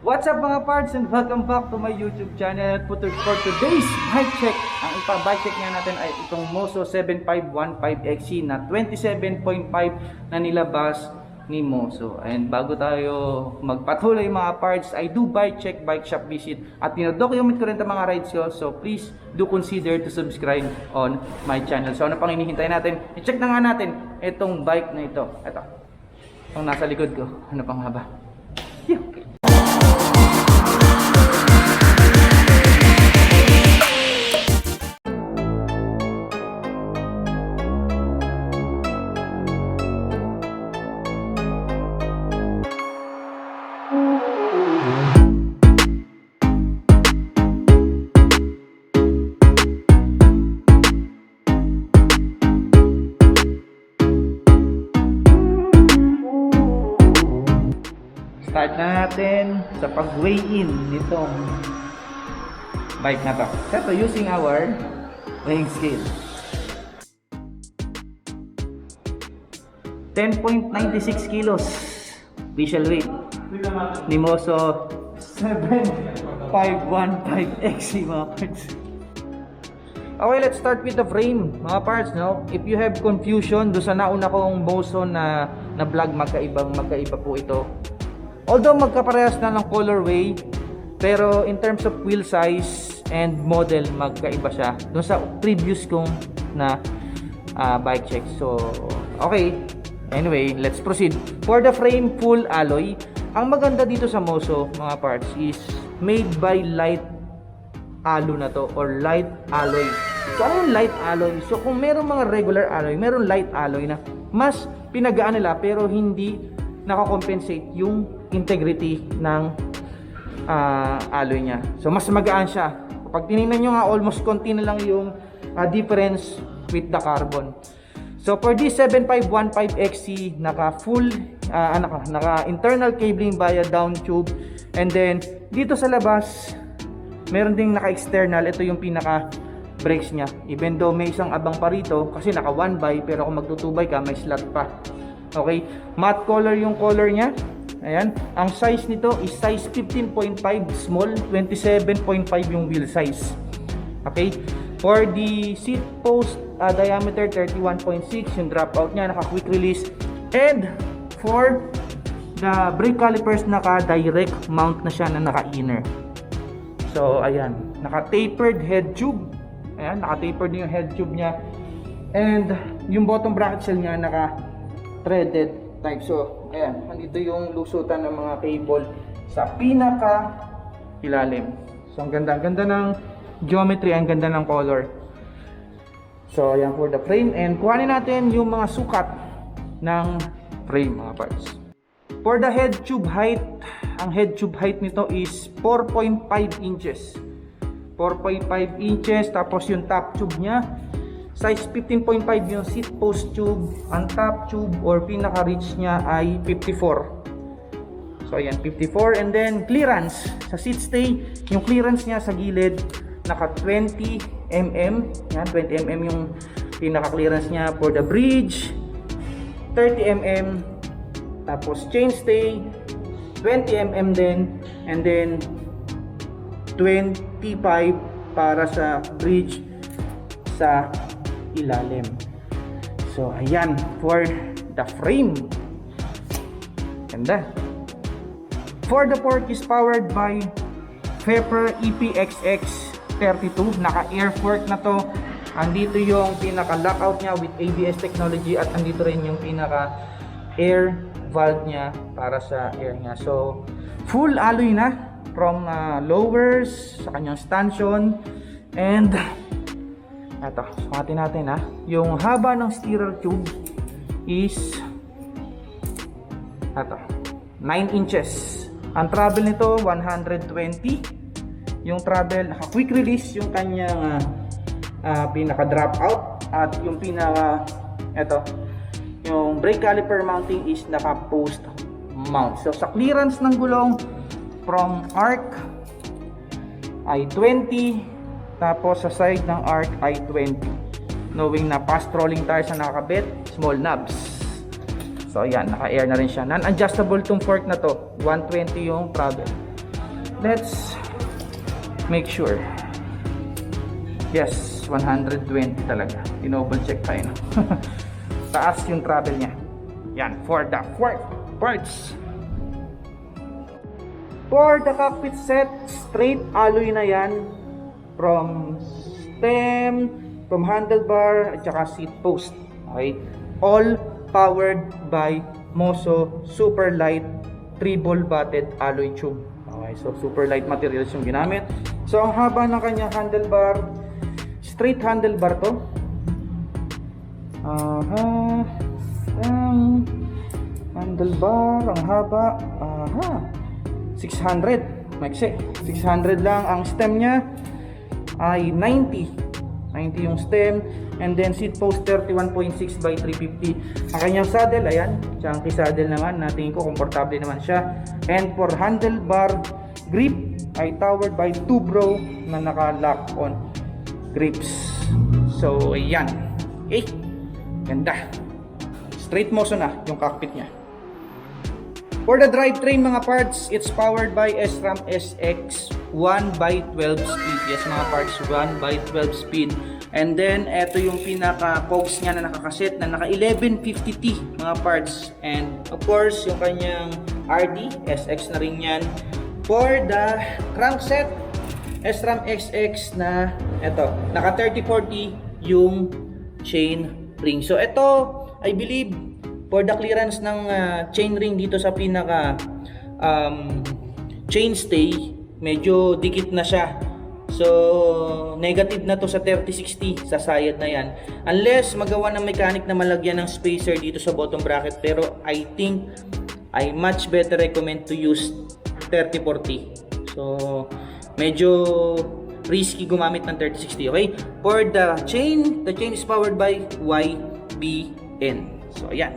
What's up mga parts and welcome back to my YouTube channel. For today's bike check, ang bike check nga natin ay itong Mosso 7515XC na 27.5 na nilabas ni Mosso. And bago tayo magpatuloy mga parts, I do bike check, bike shop visit at tinodocument ko rin ang mga rides ko. So please do consider to subscribe on my channel. So ano pang hinihintay natin? I-check na nga natin itong bike na ito. Ito, itong nasa likod ko. Ano pang haba? Yeah. Start na natin sa pag-weigh in nitong bike na to. Ito using our weighing scale. 10.96 kilos official weight ni Mosso 7515XC mga parts. Okay, let's start with the frame mga parts, no? If you have confusion do sa nauna kong Mosso na vlog, magkaiba po ito. Although magkaparehas na ng colorway, pero in terms of wheel size and model magkaiba siya doon sa previous kong na bike check. So okay, anyway, let's proceed. For the frame, full alloy. Ang maganda dito sa Mosso mga parts is made by light alloy na to, or light alloy. So ano yung light alloy? So kung meron mga regular alloy, meron light alloy na mas pinagaan nila pero hindi nakakompensate yung integrity ng alloy niya. So mas magaan siya. Kapag tinignan nyo nga, almost konti na lang yung difference with the carbon. So for this 7515XC, naka full naka internal cabling via down tube, and then dito sa labas meron ding naka external. Ito yung pinaka brakes niya, even though may isang abang pa rito kasi naka 1x, pero kung magtutubay ka may slot pa. Okay, matte color yung color niya. Ayan, ang size nito is size 15.5 small, 27.5 yung wheel size. Okay, for the seat post diameter 31.6 yung drop out niya, naka quick release. And for the brake calipers, naka direct mount na siya na naka inner. So ayan, naka tapered head tube. Ayan, naka tapered yung head tube niya. And yung bottom bracket shell niya naka threaded type. So ayan, andito yung lusutan ng mga cable sa pinaka ilalim. So ang ganda ng geometry, ang ganda ng color. So ayan for the frame, and kuhanin natin yung mga sukat ng frame mga parts. For the head tube height, ang head tube height nito is 4.5 inches. 4.5 inches. Tapos yung top tube niya size 15.5 yung seat post tube. Ang top tube or pinaka reach niya ay 54. So ayan, 54. And then clearance sa seat stay, yung clearance niya sa gilid naka 20 mm. Yan, 20 mm yung pinaka clearance niya. For the bridge 30 mm. Tapos chain stay 20 mm din, and then 25 para sa bridge sa ilalim. So ayan for the frame. Ganda. For the fork is powered by Pepper EPXX 32. Naka air fork na to. Andito yung pinaka lockout niya with ABS technology, at andito rin yung pinaka air valve niya para sa air niya. So full alloy na from lowers sa kanyang stanchion. And eto, sukatin natin ha. Yung haba ng steerer tube is eto, 9 inches. Ang travel nito 120. Yung travel, naka quick release yung kanyang pinaka drop out, at yung pinaka eto, yung brake caliper mounting is naka post mount. So sa clearance ng gulong from arc ay 20. Tapos sa side ng arc ay 20. Knowing na fast rolling tires na nakakabit, small knobs. So ayan, naka-air na rin siya. Non-adjustable tong fork na to. 120 yung travel. let's make sure. Yes, 120 talaga. Tinouble check tayo, no? Taas yung travel niya. Yan, for the fourth parts. For the cockpit set, straight alloy na yan. From stem, from handlebar, at saka seat post. Okay? All powered by Mosso super light treble butted alloy tube. Okay, so super light materials yung ginamit. So ang haba ng kanyang handlebar, straight handlebar to. Handlebar, ang haba, 600, maiksi, 600 lang. Ang stem niya ay 90 yung stem, and then seat post 31.6 by 350. Ang kanyang saddle, ayan, chunky saddle naman, natingin ko komportable naman siya. And for handlebar grip ay powered by tubro na naka-lock on grips. So ayan, okay, ganda, straight Mosso na yung cockpit niya. For the drivetrain mga parts, it's powered by SRAM SX 1x12 speed. Yes mga parts, 1x12 speed. And then, eto yung pinaka-cogs niya na nakakaset na naka 1150T mga parts. And of course, yung kanyang RD, SX na rin yan. For the crankset, SRAM XX na, eto, naka 3040 yung chain ring. So eto, I believe, for the clearance ng chain ring dito sa pinaka chain stay, medyo dikit na siya. So negative na to sa 3060 sa sayad na yan, unless magawa ng mechanic na malagyan ng spacer dito sa bottom bracket. Pero I think I much better recommend to use 3040. So medyo risky gumamit ng 3060. Okay, for the chain is powered by YBN. So ayan,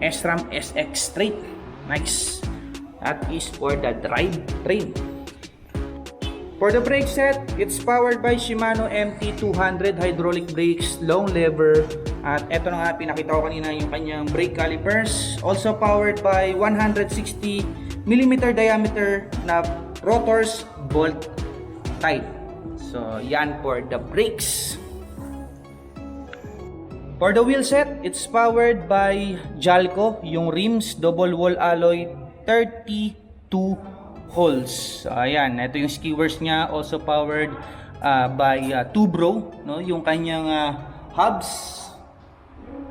SRAM SX straight, nice. That is for the drivetrain. For the brake set, it's powered by Shimano MT200 hydraulic brakes, long lever. At eto na nga, pinakita ko kanina yung kanyang brake calipers. Also powered by 160mm diameter na rotors, bolt type. So yan for the brakes. For the wheel set, it's powered by Jalco, yung rims, double wall alloy, 32 holes. So, ayan, ito yung skewers niya, also powered by Tubro, no? Yung kanyang hubs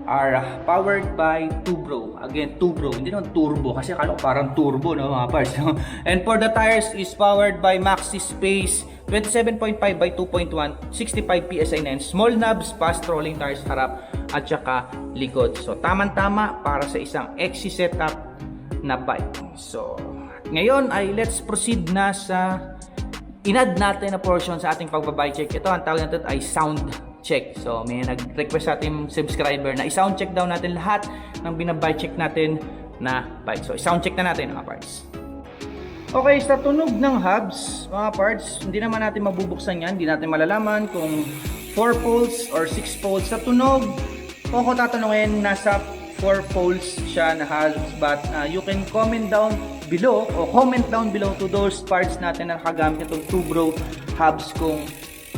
are powered by Tubro. Again, Tubro, hindi naman turbo kasi akala ko parang turbo, no, mga parts. And for the tires is powered by Maxi Space 27.5 by 2.1, 65 PSI na, small knobs, fast rolling tires harap at saka likod. So tamang-tama para sa isang XC setup na bike. So ngayon ay let's proceed na sa inad natin na portion sa ating pagbabike check. Ito ang tawag natin ay sound check. So may nag-request sa ating subscriber na i-sound check daw natin lahat ng binabike check natin na bike. So i-sound check na natin mga parts. Okay, sa tunog ng hubs, mga parts, hindi naman natin mabubuksan yan. Hindi natin malalaman kung 4 poles or 6 poles. Sa tunog, kung ako tatanungin, nasa 4 poles siya na hubs. But you can comment down below to those parts natin na nakagamit itong Tubro hubs kung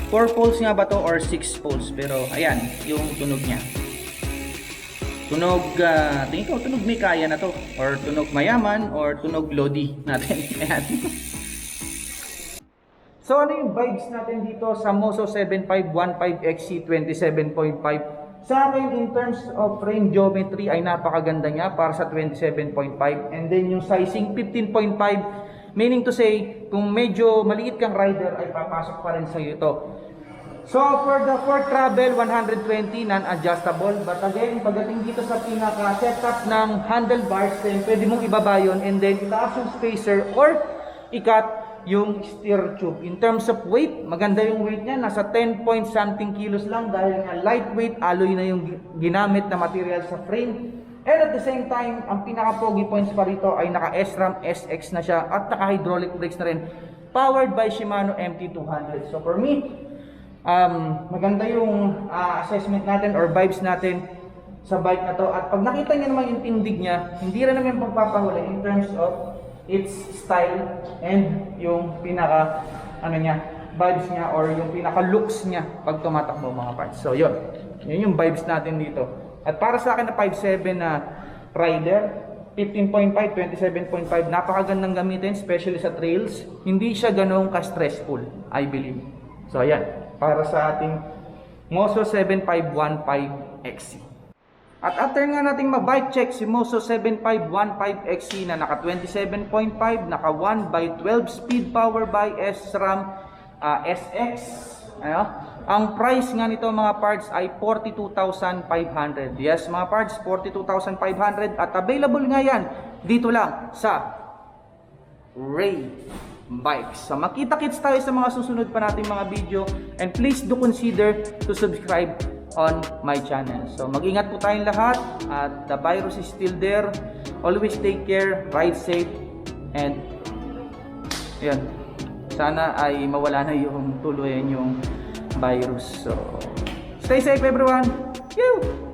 4 poles nga ba to or 6 poles. Pero ayan, yung tunog niya. Tunog, tingin ko, tunog may kaya na to. Or tunog mayaman, or tunog lodi natin. Ayan. So ano yung vibes natin dito sa Mosso 7515XC 27.5? Sa akin, in terms of frame geometry, ay napakaganda niya para sa 27.5. And then yung sizing, 15.5. Meaning to say, kung medyo maliit kang rider, ay papasok pa rin sa'yo ito. So for the travel, 120 non-adjustable. But again, pagdating dito sa pinaka-setup ng handlebars, then pwede mong ibaba yun and then itaas yung spacer or ikat yung steer tube. In terms of weight, maganda yung weight niya. Nasa 10 point something kilos lang dahil nga lightweight, alloy na yung ginamit na material sa frame. And at the same time, ang pinaka-pogi points pa rito ay naka-SRAM SX na siya at naka-hydraulic brakes na rin. Powered by Shimano MT200. So for me, maganda yung assessment natin or vibes natin sa bike na to. At pag nakita niyo naman yung tindig niya, hindi rin naman pagpapahuli in terms of its style and yung pinaka ano niya, vibes niya or yung pinaka looks niya pag tumatakbo mga parts. So yun yung vibes natin dito. At para sa akin na 5.7 na rider, 15.5, 27.5, napakagandang gamitin, especially sa trails. Hindi siya ganun ka-stressful, I believe. So ayan, para sa ating Mosso 7515 XC. At after nga nating ma-bike check si Mosso 7515 XC na naka 27.5, naka 1x12 speed power by SRAM SX, ang price nga nito mga parts ay 42,500. Yes mga parts, 42,500 at available nga yan dito lang sa Raye Bikes. So makita-kits tayo sa mga susunod pa nating mga video and please do consider to subscribe on my channel. So mag-ingat po tayong lahat at the virus is still there. Always take care, ride safe, and yan, sana ay mawala na yung tuluyan yung virus. So stay safe everyone. Yoo!